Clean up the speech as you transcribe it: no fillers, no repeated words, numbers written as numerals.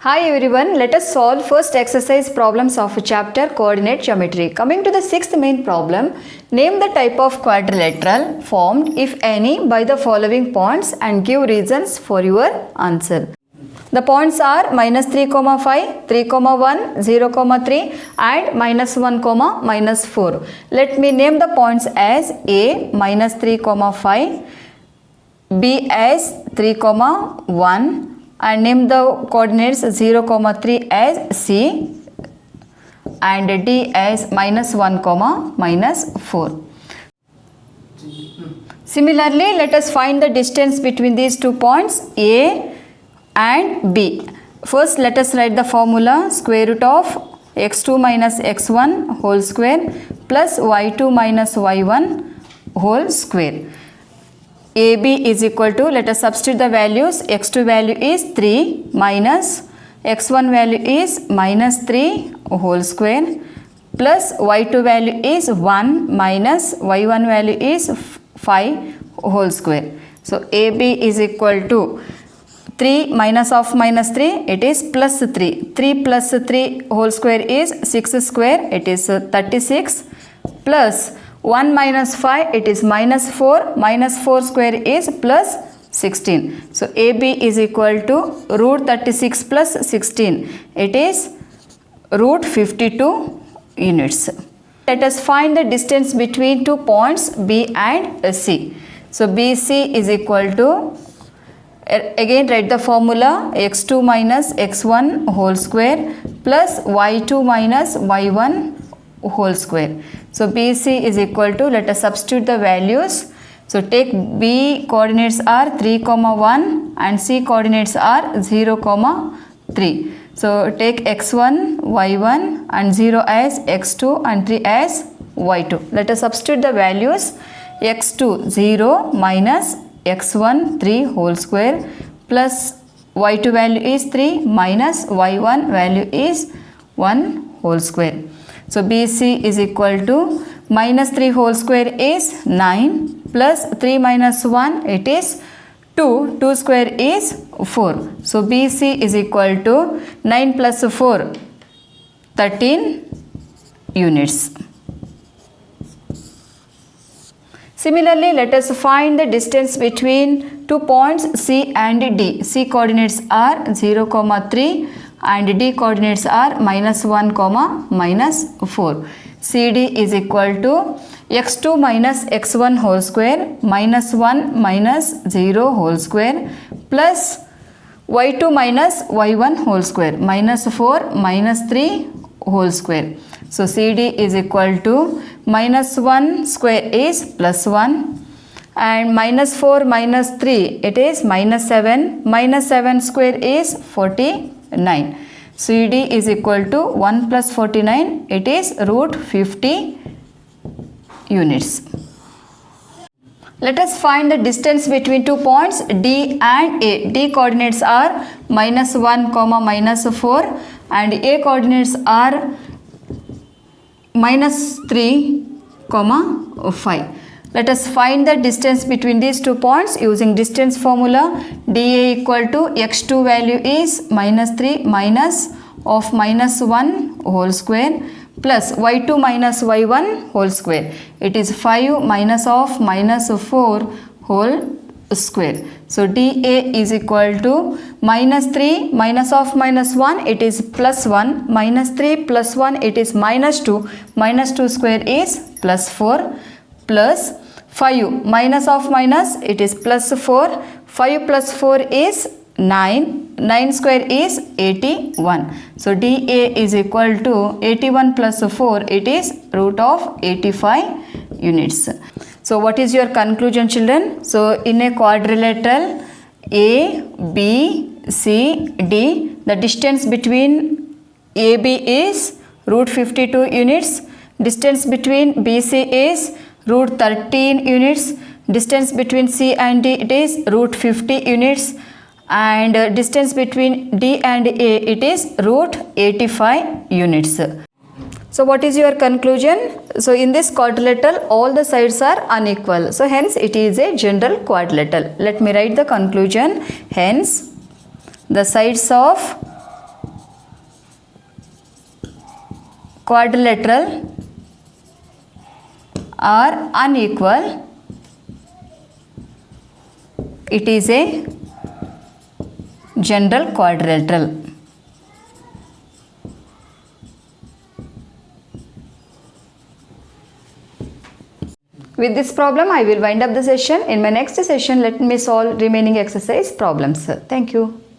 Hi everyone, let us solve first exercise problems of chapter coordinate geometry. Coming to the sixth main problem, name the type of quadrilateral formed if any by the following points and give reasons for your answer. The points are -3, 3, 1, 0, 3 and -1, -4. Let me name the points as A -3, 5, B as 3, 1 and name the coordinates 0, 3 as C and D as -1, -4. Similarly, let us find the distance between these 2 points A and B. First, let us write the formula square root of x2 minus x1 whole square plus y2 minus y1 whole square. AB is equal to, let us substitute the values, x2 value is 3 minus x1 value is -3 whole square plus y2 value is 1 minus y1 value is 5 whole square. So AB is equal to 3 minus of -3, it is plus 3. 3 plus 3 whole square is 6 square, it is 36 plus 1 minus 5, it is -4, -4 square is plus 16. So AB is equal to root 36 plus 16, it is root 52 units. Let us find the distance between 2 points B and C. So BC is equal to, again write the formula x2 minus x1 whole square plus y2 minus y1 whole square. So BC is equal to, let us substitute the values. So take B coordinates are 3, 1 and C coordinates are 0, 3. So take x1, y1 and 0 as x2 and 3 as y2. Let us substitute the values x2 0 minus x1 3 whole square plus y2 value is 3 minus y1 value is 1 whole square. So BC is equal to -3 whole square is 9 plus 3 minus 1 it is 2, 2 square is 4. So BC is equal to 9 plus 4, 13 units. Similarly, let us find the distance between 2 points C and D. C coordinates are 0, 3 and D coordinates are -1, -4. CD is equal to x2 minus x1 whole square -1 minus 0 whole square plus y2 minus y1 whole square -4 -3 whole square. So CD is equal to -1 square is +1 and -4 -3 it is -7, -7 square is 49. CD is equal to 1 plus 49, it is root 50 units. Let us find the distance between 2 points D and A. D coordinates are -1, -4 and A coordinates are -3, 5. Let us find the distance between these 2 points using distance formula. dA equal to x2 value is -3 minus of -1 whole square plus y2 minus y1 whole square. It is 5 minus of -4 whole square. So dA is equal to -3 minus of -1 it is +1 -3 plus 1 it is -2 -2 square is +4 plus 5 minus of minus it is +4 5 plus 4 is 9 9 square is 81. So dA is equal to 81 plus 4 it is root of 85 units. So what is your conclusion, children? So in a quadrilateral A B C D, the distance between AB is root 52 units, distance between BC is root 13 units, distance between C and D it is root 50 units and distance between D and A it is root 85 units. So what is your conclusion? So in this quadrilateral all the sides are unequal, so hence it is a general quadrilateral. Let me write the conclusion. Hence the sides of quadrilateral are unequal, it is a general quadrilateral. With this problem, I will wind up the session. In my next session, let me solve remaining exercise problems. Thank you.